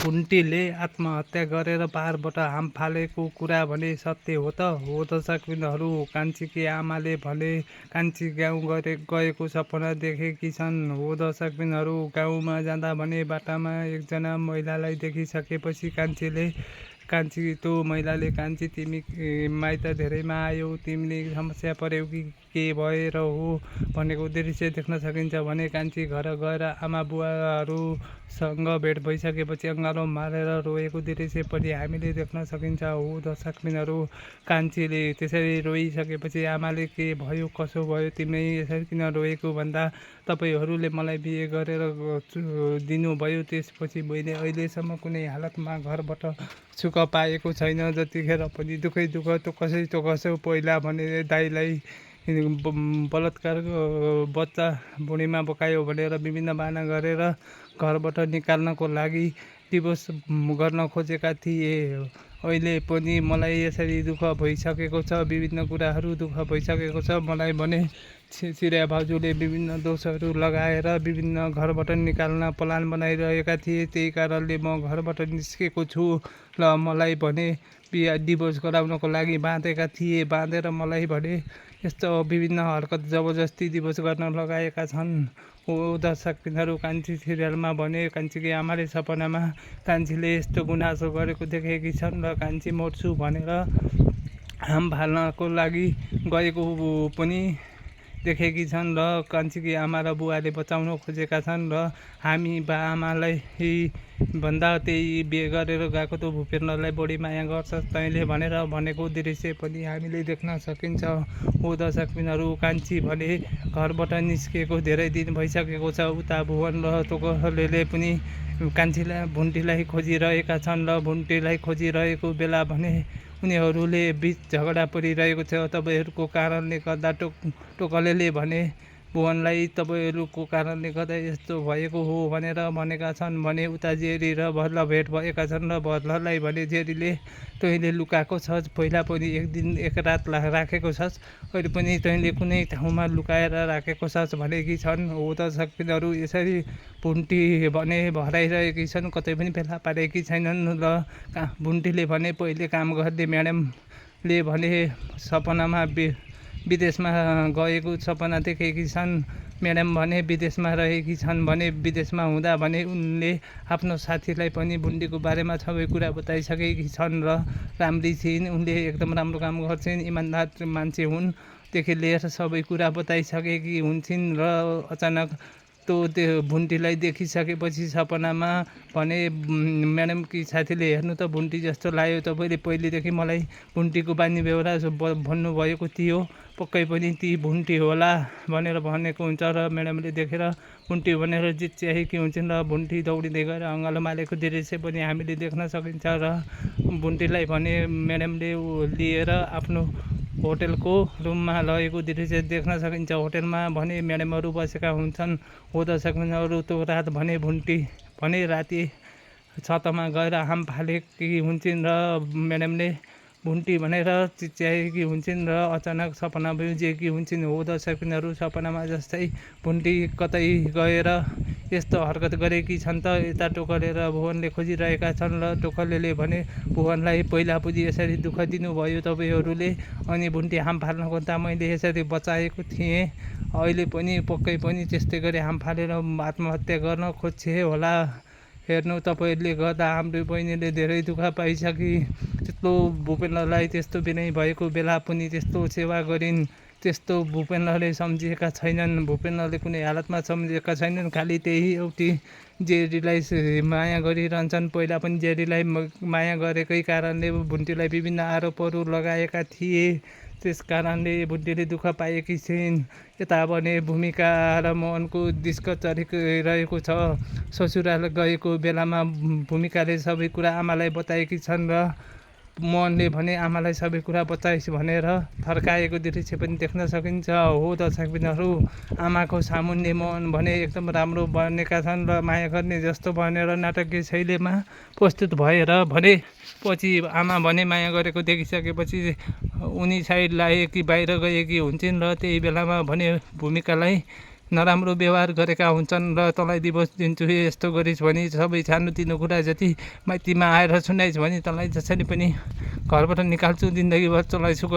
भुन्टीले आत्महत्या गरेर पारबाट हाम फालेको कुरा भने सत्य हो त? हो दर्शकबिनहरू, कान्छीकी आमाले भने कान्छी गाउँ गएको सपना देखेकी छन्। हो दर्शकबिनहरू, गाउँमा जाँदा भने बाटामा एकजना महिलालाई देखिसकेपछि कान्छी त्यो महिलाले कान्छी तिमी माइत धेरैमा आयौ, तिमीले समस्या पर्यौ कि के भएर हो भनेको दृश्य देख्न सकिन्छ भने कान्छी घर गएर आमा बुवाहरूसँग भेट भइसकेपछि अँगालो मारेर रोएको दृश्य पनि हामीले देख्न सकिन्छ। हो दर्शकबिनहरू, कान्छीले त्यसरी रोइसकेपछि आमाले के भयो कसो भयो तिमीले यसरी किन रोएको भन्दा तपाईँहरूले मलाई बिहे गरेर दिनुभयो, त्यसपछि मैले अहिलेसम्म कुनै हालतमा घरबाट सुख पाएको छैन। जतिखेर पनि दुःखै दुःख तोकसै पहिला भने दाइलाई बलात्कार बच्चा बुढीमा बोकायो भनेर विभिन्न बहाना गरेर घरबाट निकाल्नको लागि डिभोर्स गर्न खोजेका थिए। अहिले पनि मलाई यसरी दुःख भइसकेको छ, विभिन्न कुराहरू दुःख भइसकेको छ। मलाई भने सिरिया भाउजूले विभिन्न दोषहरू लगाएर विभिन्न घरबाट निकाल्न प्लान बनाइरहेका थिए। त्यही कारणले म घरबाट निस्केको छु र मलाई भने डिभोर्स गराउनको लागि बाँधेका थिए। बाँधेर मलाई भने यस्तो विभिन्न हरकत जबरजस्ती डिभोर्स गर्न लगाएका छन्। हो दर्शकबिनहरू, कान्छी सिरियलमा भने कान्छीकी आमाले सपनामा कान्छीले यस्तो गुनासो गरेको देखेकी छन् र कान्छी मर्छु भनेर हाम फाल्नको लागि गएको पनि देखेकी छन् र कान्छीकी आमा र बुवाले बचाउन खोजेका छन् र हामी बा आमालाई भन्दा त्यही बिहे गरेर गएको त भूपेन्द्रलाई बढी माया गर्छ तैँले भनेर भनेको दृश्य पनि हामीले देख्न सकिन्छ। हो दर्शकबिनहरू, कान्छी भने घरबाट निस्केको धेरै दिन भइसकेको छ। उता भुवन र टोकलेले पनि भुन्टीलाई खोजिरहेका छन् र भुन्टीलाई खोजिरहेको बेला भने उनीहरूले बिच झगडा परिरहेको छ। तपाईँहरूको कारणले गर्दा टोकलेले भने भुवनलाई तपाईँहरूको कारणले गर्दा यस्तो भएको हो भनेर भनेका छन् भने उता जेरी र भद्र भेट भएका छन् र भद्रलाई भने जेरीले तैँले लुकाएको छस्, पहिला पनि एक रात राखेको छस्, अहिले पनि तैँले कुनै ठाउँमा लुकाएर राखेको छस् भनेकी छन्। हो दर्शकबिनहरू, यसरी भुन्टी भने भराइरहेकी छन्, कतै पनि फेला पारेकी छैनन् र भुन्टीले भने पहिले काम गर्ने म्याडमले भने सपनामा विदेशमा गएको सपना देखेकी छन्। म्याडम भने विदेशमा रहेकी छन् भने विदेशमा हुँदा भने उनले आफ्नो साथीलाई पनि भुन्टीको बारेमा सबै कुरा बताइसकेकी छन् र राम्री छिन्, उनले एकदम राम्रो काम गर्छिन्, इमान्दार मान्छे हुन् देखि लिएर सबै कुरा बताइसकेकी हुन्छन् र अचानक त्यो भुन्टीलाई देखिसकेपछि सपनामा भने म्याडमकी साथीले हेर्नु त भुन्टी जस्तो लाग्यो, तपाईँले पहिलेदेखि मलाई भुन्टीको बानी बेहोरा भन्नुभएको थियो, पक्कै पनि ती भुन्टी होला भनेर भनेको हुन्छ र म्याडमले देखेर भुन्टी भनेर जिच्याएकी हुन्छन् र भुन्टी दौडिँदै गएर अँगालो मालेको दृश्य पनि हामीले देख्न सकिन्छ र भुन्टीलाई भने म्याडमले लिएर आफ्नो होटेलको रुममा लगेको दृश्य देख्न सकिन्छ। होटेलमा भने म्याडमहरू बसेका हुन्छन्। हो दर्शकबिनहरू, त्यो रात भने भुन्टी भने राति छतमा गएर हाम फालेकी हुन्छन् र म्याडमले भुन्टी भनेर चिच्याएकी हुन्छन् र अचानक सपना बुझेकी हुन्छन्। हो दर्शकबिनहरू, सपनामा जस्तै भुन्टी कतै गएर यस्तो हरकत गरेकी छन् त यता टोकले र भुवनले खोजिरहेका छन् र टोकलेले भने भुवनलाई पहिला पनि यसरी दुःख दिनुभयो तपाईँहरूले, अनि भुन्टी हाम फाल्न खोज्दा मैले यसरी बचाएको थिएँ, अहिले पनि पक्कै पनि त्यस्तै गरी हाम फालेर आत्महत्या गर्न खोज्छे होला। हेर्नु, तपाईँहरूले गर्दा हाम्रो बहिनीले धेरै दुःख पाइसकी, त्यस्तो भूपेन्द्रलाई त्यस्तो बिनाइ भएको बेला पनि त्यस्तो सेवा गरिन्, त्यस्तो भूपेन्द्रले सम्झिएका छैनन्, भूपेन्द्रले कुनै हालतमा सम्झिएका छैनन्, खालि त्यही एउटी जेरीलाई माया गरिरहन्छन्। पहिला पनि जेरीलाई माया गरेकै कारणले भुन्टीलाई विभिन्न आरोपहरू लगाएका थिए, त्यस कारणले भुन्टीले दुःख पाएकी छिन्। यता भने भूमिका र मोहनको डिस्क चलिरहेको छ। ससुराल गएको बेलामा भूमिकाले सबै कुरा आमालाई बताएकी छन् र मोहनले भने आमालाई सबै कुरा बताइस् भनेर थर्काएको दृश्य पनि देख्न सकिन्छ। हो दर्शकबिनहरू, आमाको सामुन्ने मोहन भने एकदम राम्रो बनेका छन् र माया गर्ने जस्तो भनेर नाटकीय शैलीमा प्रस्तुत भएर भने पछि आमा भने माया गरेको देखिसकेपछि उनी साइड लागे कि बाहिर गएकी हुन्छन् र त्यही बेलामा भने भूमिकालाई नराम्रो व्यवहार गरेका हुन्छन् र तँलाई डिभोर्स दिन्छु यस्तो गरिस् भने सबै सानोतिनो कुरा जति माइतीमा आएर सुनाइस् भने तँलाई जसरी पनि घरबाट निकाल्छु जिन्दगीभर तँलाई सुख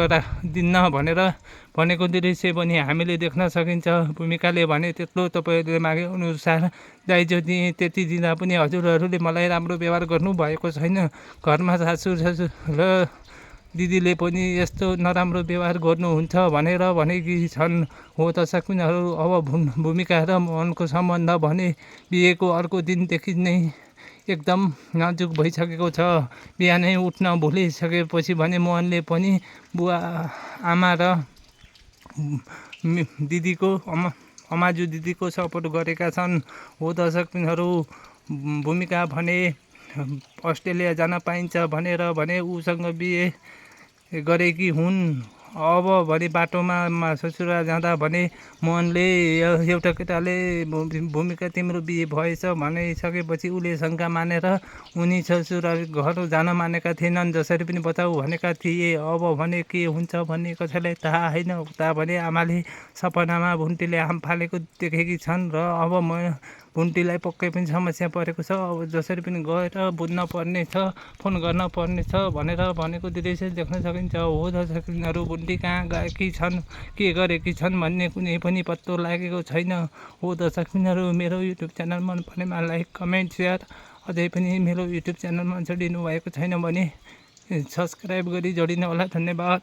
दिन्न भनेर भनेको दृश्य पनि हामीले देख्न सकिन्छ। भूमिकाले भने त्यत्रो तपाईँहरूले मागे अनुसार दाइजो दिएँ, त्यति दिँदा पनि हजुरहरूले मलाई राम्रो व्यवहार गर्नुभएको छैन। घरमा सासू र दिदीले पनि यस्तो नराम्रो व्यवहार गर्नुहुन्छ भनेर भनेकी छन्। हो दर्शक बिनहरू, अब भूमिका र मोहनको सम्बन्ध भने बिहेको अर्को दिनदेखि नै एकदम नाजुक भइसकेको छ। बिहानै उठ्न भुलिसकेपछि भने मोहनले पनि बुवा आमा र दिदीको अमाजु दिदीको सपोर्ट गरेका छन्। हो दर्शक बिनहरू, भूमिका भने अस्ट्रेलिया जान पाइन्छ भनेर भने उसँग बिहे गरेकी हुन्। अब भने बाटोमा ससुराल जाँदा भने मोहनले एउटा केटाले भूमिका तिम्रो बिहे भएछ भनिसकेपछि उसले शङ्का मानेर उनी ससुराल घर जान मानेका थिएनन्। जसरी पनि बचाउ भनेका थिए। अब भने के हुन्छ भन्ने कसैलाई थाहा होइन। उता भने आमाले सपनामा भुन्टीले आम फालेको देखेकी छन् र अब भुन्टीलाई पक्कै पनि समस्या परेको छ। अब जसरी पनि गएर बुझ्न पर्ने छ, फोन गर्न पर्ने छ भनेर भनेको दृश्य देख्न सकिन्छ। हो दर्शकहरू, भुन्टी कहाँ गएकी छन्, के गरेकी छन् भन्ने कुनै पनि पत्तो लागेको छैन। हो दर्शकहरू, मेरो युट्युब च्यानल मन परेमा लाइक, कमेन्ट, सेयर, अझै पनि मेरो युट्युब च्यानलमा जोडिनु भएको छैन भने सब्सक्राइब गरी जोडिनु होला। धन्यवाद।